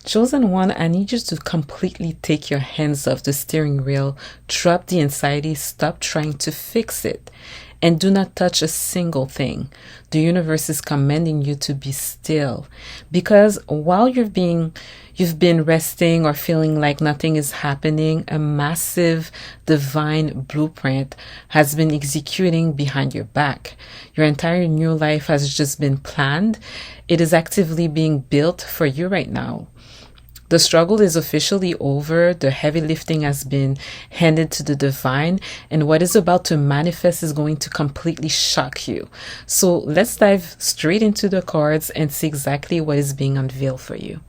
Chosen one, I need you to completely take your hands off the steering wheel, drop the anxiety, stop trying to fix it, and do not touch a single thing. The universe is commanding you to be still, because while you've been resting or feeling like nothing is happening, a massive divine blueprint has been executing behind your back. Your entire new life has just been planned. It is actively being built for you right now. The struggle is officially over. The heavy lifting has been handed to the divine, and what is about to manifest is going to completely shock you. So let's dive straight into the cards and see exactly what is being unveiled for you.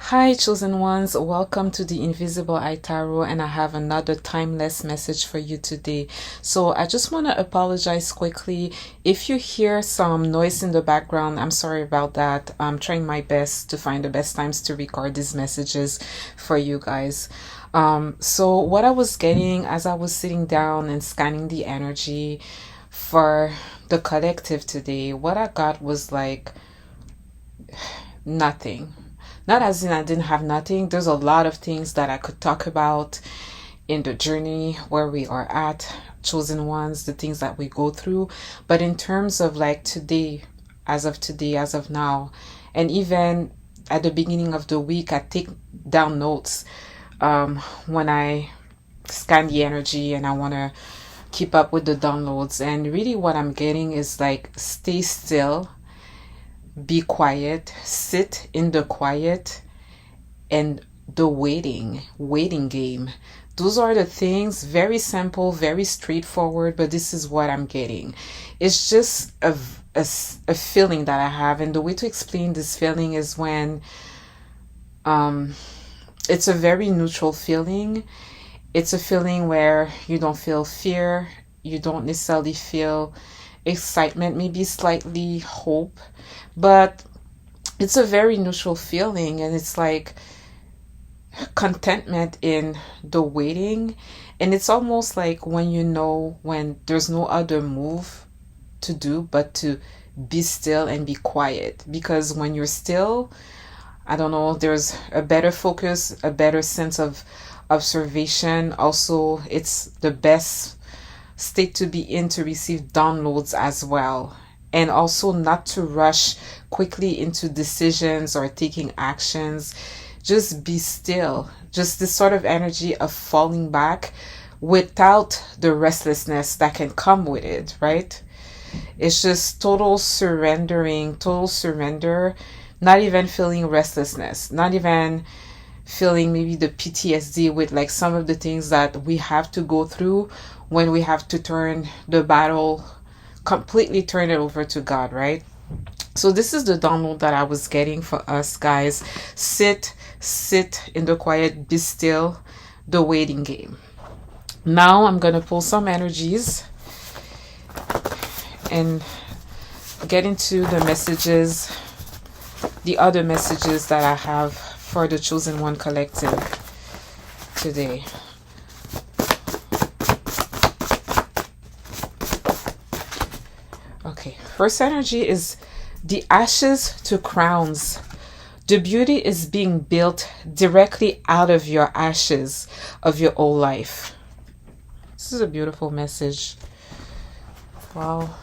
Hi, chosen ones. Welcome to the Invisible Eye Tarot, and I have another timeless message for you today. So I just want to apologize quickly. If you hear some noise in the background, I'm sorry about that. I'm trying my best to find the best times to record these messages for you guys. So what I was getting as I was sitting down and scanning the energy for the collective today, what I got was like nothing. Not as in I didn't have nothing. There's a lot of things that I could talk about in the journey where we are at, chosen ones, the things that we go through. But in terms of like today, as of now, and even at the beginning of the week, I take down notes when I scan the energy and I want to keep up with the downloads. And really what I'm getting is like, stay still, be quiet, sit in the quiet, and the waiting game. Those are the things, very simple, very straightforward, but this is what I'm getting. It's just a feeling that I have, and the way to explain this feeling is when it's a very neutral feeling. It's a feeling where you don't feel fear, you don't necessarily feel excitement, maybe slightly hope, but it's a very neutral feeling, and it's like contentment in the waiting. And it's almost like when there's no other move to do but to be still and be quiet, because when you're still, I don't know, there's a better focus, a better sense of observation. Also, it's the best state to be in to receive downloads as well, and also not to rush quickly into decisions or taking actions. Just be still, just this sort of energy of falling back without the restlessness that can come with it, right? It's just total surrendering, total surrender, not even feeling restlessness, not even feeling maybe the PTSD with like some of the things that we have to go through when we have to turn the battle, completely turn it over to God, right? So this is the download that I was getting for us, guys. Sit in the quiet, be still, the waiting game. Now I'm going to pull some energies and get into the messages, the other messages that I have for the Chosen One Collective today. Okay, first energy is the ashes to crowns. The beauty is being built directly out of your ashes of your old life. This is a beautiful message. Wow.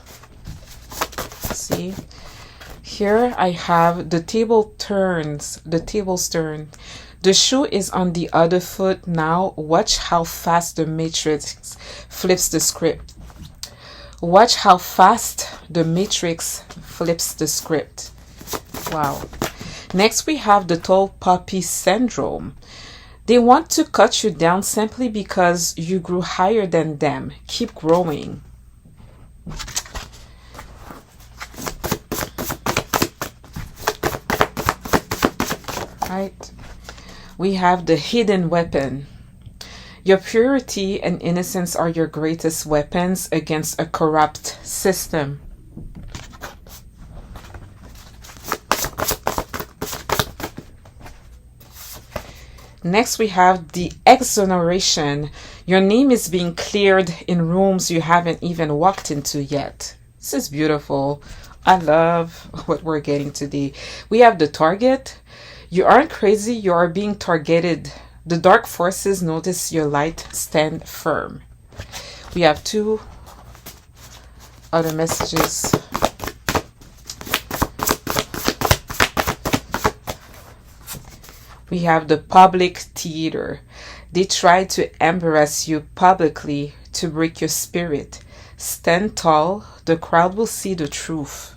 See? Here I have the tables turn. The shoe is on the other foot now. Watch how fast the matrix flips the script. Watch how fast the matrix flips the script. Wow. Next we have the tall poppy syndrome. They want to cut you down simply because you grew higher than them. Keep growing. Right. We have the hidden weapon. Your purity and innocence are your greatest weapons against a corrupt system. Next, we have the exoneration. Your name is being cleared in rooms you haven't even walked into yet. This is beautiful. I love what we're getting today. We have the target. You aren't crazy, you are being targeted. The dark forces notice your light, stand firm. We have two other messages. We have the public theater. They try to embarrass you publicly to break your spirit. Stand tall, the crowd will see the truth.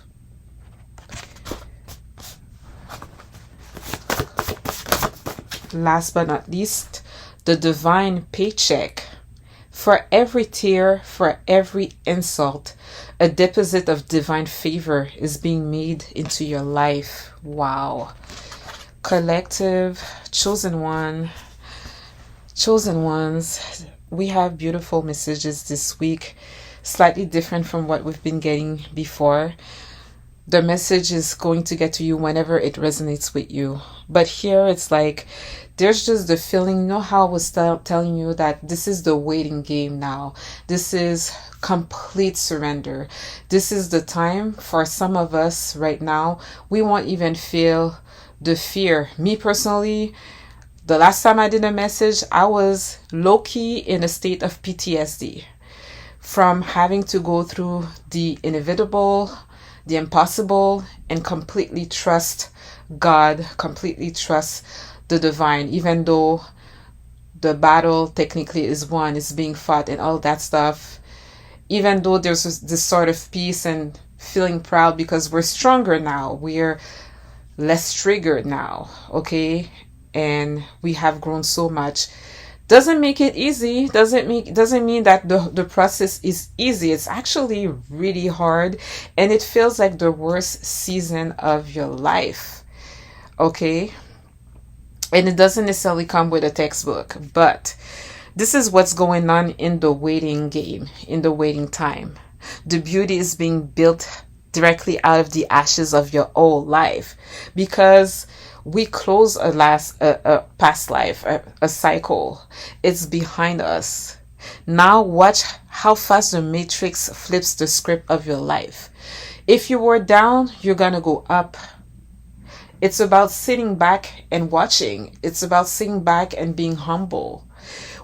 Last but not least, the divine paycheck. For every tear, for every insult, a deposit of divine favor is being made into your life. Wow. Collective, chosen one, chosen ones. We have beautiful messages this week, slightly different from what we've been getting before. The message is going to get to you whenever it resonates with you. But here it's like, there's just the feeling, you know how I was telling you that this is the waiting game now. This is complete surrender. This is the time for some of us right now. We won't even feel the fear. Me personally, the last time I did a message, I was low-key in a state of PTSD from having to go through the inevitable, the impossible, and completely trust God, completely trust the divine, even though the battle technically is won, is being fought and all that stuff. Even though there's this sort of peace and feeling proud because we're stronger now, we're less triggered now, okay? And we have grown so much. Doesn't make it easy. Doesn't mean that the process is easy. It's actually really hard, and it feels like the worst season of your life, okay? And it doesn't necessarily come with a textbook, but this is what's going on in the waiting game, in the waiting time. The beauty is being built directly out of the ashes of your old life, because we close a past life, a cycle. It's behind us. Now watch how fast the matrix flips the script of your life. If you were down, you're gonna go up. It's about sitting back and watching. It's about sitting back and being humble.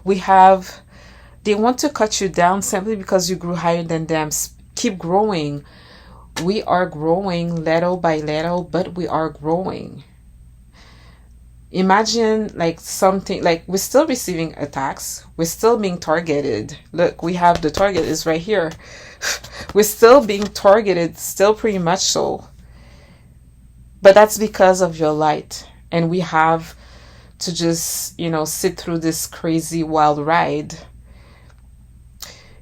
They want to cut you down simply because you grew higher than them. Keep growing. We are growing little by little, but we are growing. Imagine like something like we're still receiving attacks. We're still being targeted. Look, we have the target is right here. We're still being targeted, still pretty much so. But that's because of your light. And we have to just, sit through this crazy wild ride.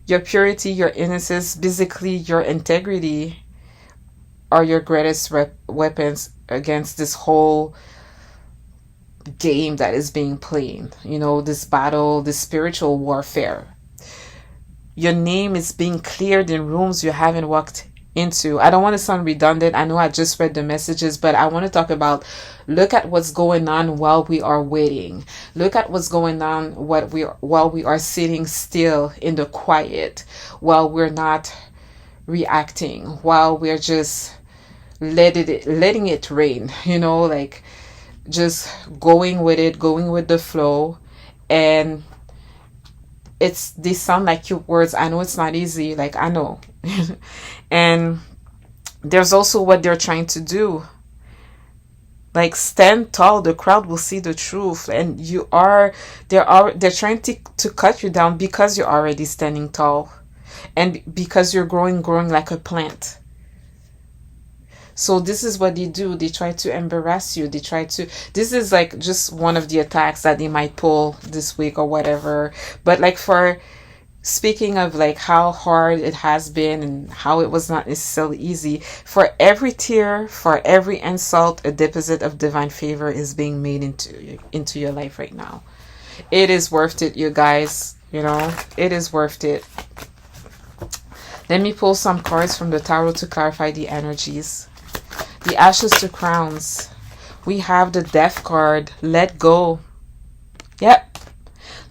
Your purity, your innocence, basically your integrity are your greatest weapons against this whole game that is being played. This battle, this spiritual warfare. Your name is being cleared in rooms you haven't walked into. I don't want to sound redundant. I know I just read the messages, but I want to talk about, look at what's going on while we are waiting. Look at what's going on while we are sitting still in the quiet, while we're not reacting, while we're just letting it rain, like just going with it, going with the flow. And they sound like cute words. I know it's not easy, like I know. And there's also what they're trying to do. Like, stand tall, the crowd will see the truth. And they're trying to cut you down because you're already standing tall. And because you're growing like a plant. So this is what they do. They try to embarrass you. This is like just one of the attacks that they might pull this week or whatever. But like, for speaking of like how hard it has been and how it was not necessarily easy, for every tear, for every insult, a deposit of divine favor is being made into your life right now. It is worth it, you guys. It is worth it. Let me pull some cards from the tarot to clarify the energies. The ashes to crowns. We have the death card. Let go. Yep.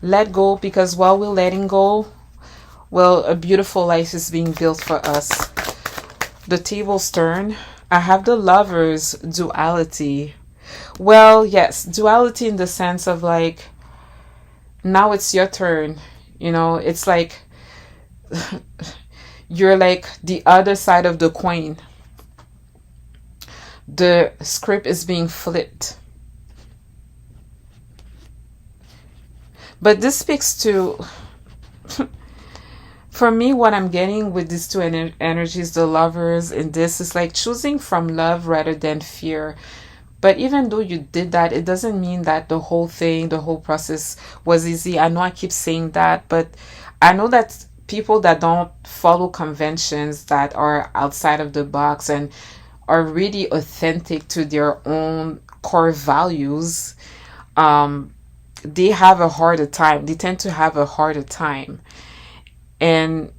Let go, because while we're letting go, well, a beautiful life is being built for us. The tables turn. I have the Lovers duality. Well, yes, duality in the sense of like, now it's your turn. You know, it's like you're like the other side of the coin. The script is being flipped. But this speaks to, for me, what I'm getting with these two energies, the Lovers, and this is like choosing from love rather than fear. But even though you did that, it doesn't mean that the whole thing, the whole process was easy. I know I keep saying that, but I know that people that don't follow conventions, that are outside of the box and are really authentic to their own core values, they have a harder time. They tend to have a harder time. And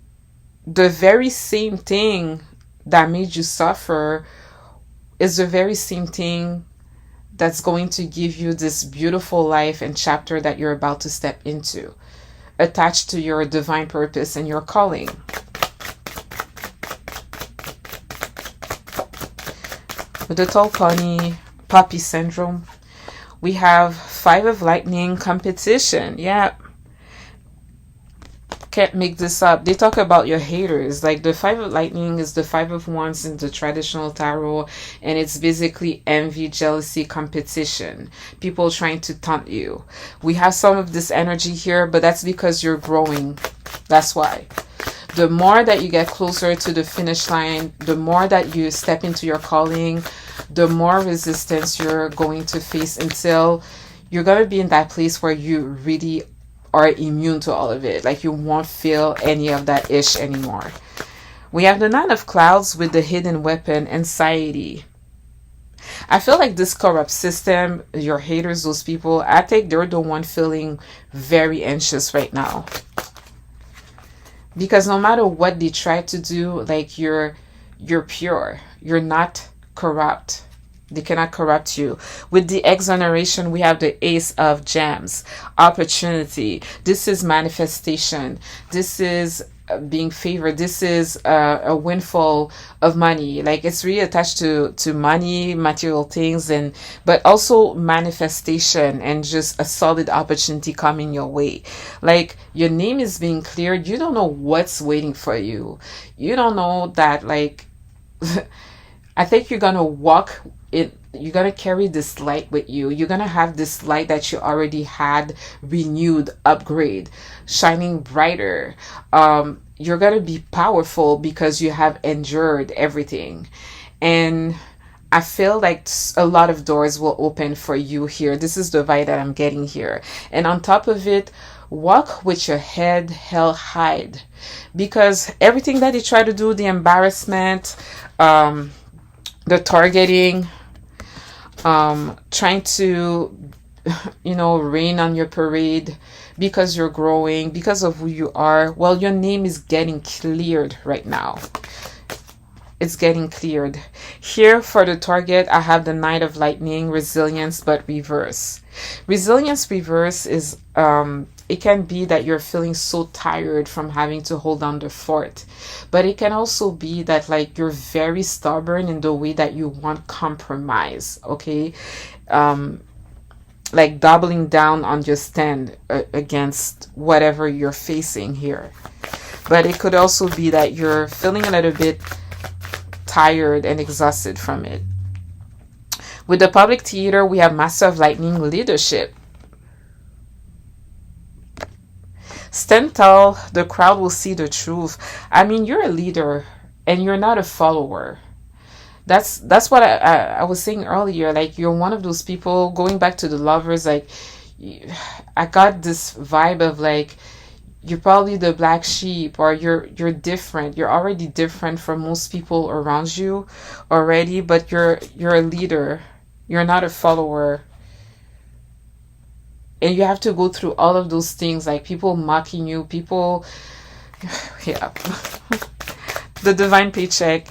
the very same thing that made you suffer is the very same thing that's going to give you this beautiful life and chapter that you're about to step into, attached to your divine purpose and your calling. With the tall pony, puppy syndrome, we have Five of Lightning, competition. Yeah. Can't make this up. They talk about your haters. Like the Five of Lightning is the Five of Wands in the traditional tarot, and it's basically envy, jealousy, competition. People trying to taunt you. We have some of this energy here, but that's because you're growing. That's why. The more that you get closer to the finish line, the more that you step into your calling, the more resistance you're going to face until you're going to be in that place where you really are immune to all of it. Like you won't feel any of that ish anymore. We have the Nine of Clouds with the hidden weapon, anxiety. I feel like this corrupt system, your haters, those people, I think they're the one feeling very anxious right now. Because no matter what they try to do, like you're pure. You're not corrupt. They cannot corrupt you. With the exoneration, we have the Ace of Gems, opportunity. This is manifestation. This is being favored. This is a windfall of money. Like it's really attached to money, material things, and but also manifestation and just a solid opportunity coming your way. Like your name is being cleared. You don't know what's waiting for you. You don't know that, like I think you're gonna walk it. You're gonna carry this light with you. You're gonna have this light that you already had, renewed, upgrade, shining brighter. You're gonna be powerful because you have endured everything, and I feel like a lot of doors will open for you here. This is the vibe that I'm getting here, and on top of it, walk with your head held high, because everything that you try to do, the embarrassment, the targeting, trying to, rain on your parade because you're growing, because of who you are. Well, your name is getting cleared right now. It's getting cleared. Here for the target, I have the Knight of Lightning, resilience, but reverse. Resilience reverse is, it can be that you're feeling so tired from having to hold down the fort. But it can also be that like you're very stubborn in the way that you want compromise, okay? Like doubling down on your stand against whatever you're facing here. But it could also be that you're feeling a little bit tired and exhausted from it. With the public theater, we have Master of Lightning, leadership. Stand tall, the crowd will see the truth. I mean, you're a leader and you're not a follower. That's what I was saying earlier. Like you're one of those people, going back to the Lovers, like I got this vibe of like you're probably the black sheep, or you're different. You're already different from most people around you already, but you're a leader. You're not a follower. And you have to go through all of those things, like people mocking you, people, yeah. The divine paycheck.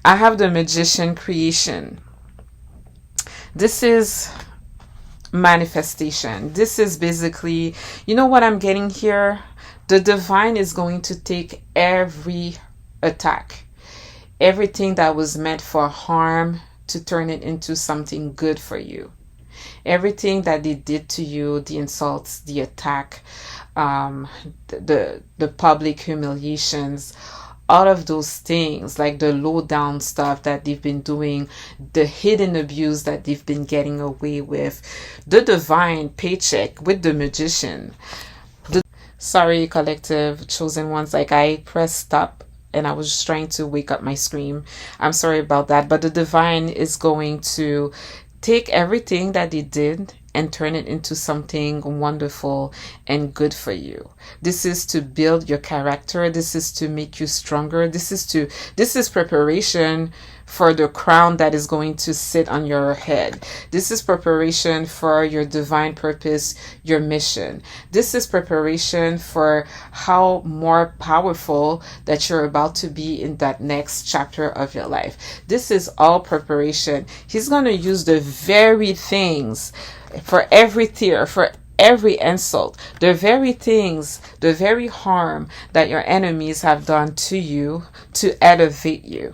I have the Magician, creation. This is manifestation. This is basically, you know what I'm getting here? The divine is going to take every attack. everything that was meant for harm to turn it into something good for you. Everything that they did to you, the insults, the attack, um, the public humiliations, all of those things, like the low down stuff that they've been doing, the hidden abuse that they've been getting away with, the divine paycheck with the magician. Sorry, collective chosen ones, like I pressed stop and I was just trying to wake up my scream. I'm sorry about that, but the divine is going to take everything that they did and turn it into something wonderful and good for you. This is to build your character. This is to make you stronger. This is preparation for the crown that is going to sit on your head. This is preparation for your divine purpose, your mission. This is preparation for how more powerful that you're about to be in that next chapter of your life. This is all preparation. He's going to use the very things for every tear, for every insult, the very things, the very harm that your enemies have done to you to elevate you.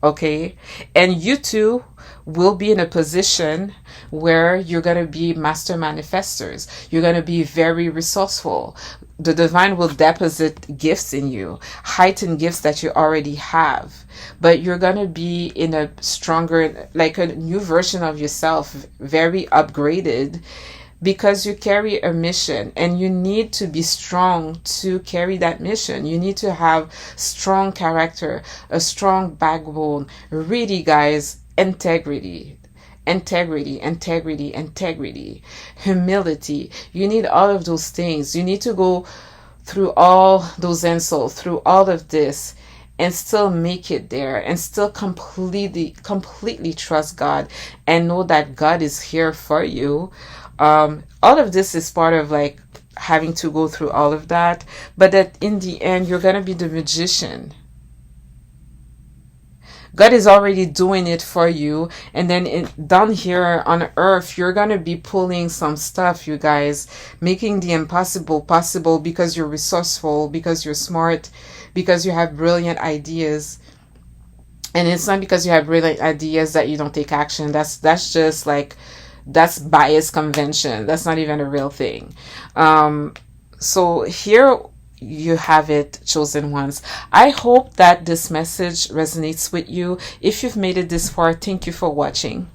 Okay? And you too will be in a position where you're going to be master manifestors. You're going to be very resourceful. The divine will deposit gifts in you, heightened gifts that you already have. But you're going to be in a stronger, like a new version of yourself, very upgraded, because you carry a mission and you need to be strong to carry that mission. You need to have strong character, a strong backbone. Really, guys, integrity. Integrity, integrity, integrity, humility. You need all of those things. You need to go through all those insults, through all of this, and still make it there, and still completely trust God and know that God is here for you. All of this is part of like having to go through all of that, but that in the end, you're going to be the magician. God is already doing it for you. And then down here on earth, you're going to be pulling some stuff, you guys, making the impossible possible because you're resourceful, because you're smart, because you have brilliant ideas. And it's not because you have brilliant ideas that you don't take action. That's just like, that's bias convention. That's not even a real thing. So here you have it, chosen ones. I hope that this message resonates with you. If you've made it this far, thank you for watching.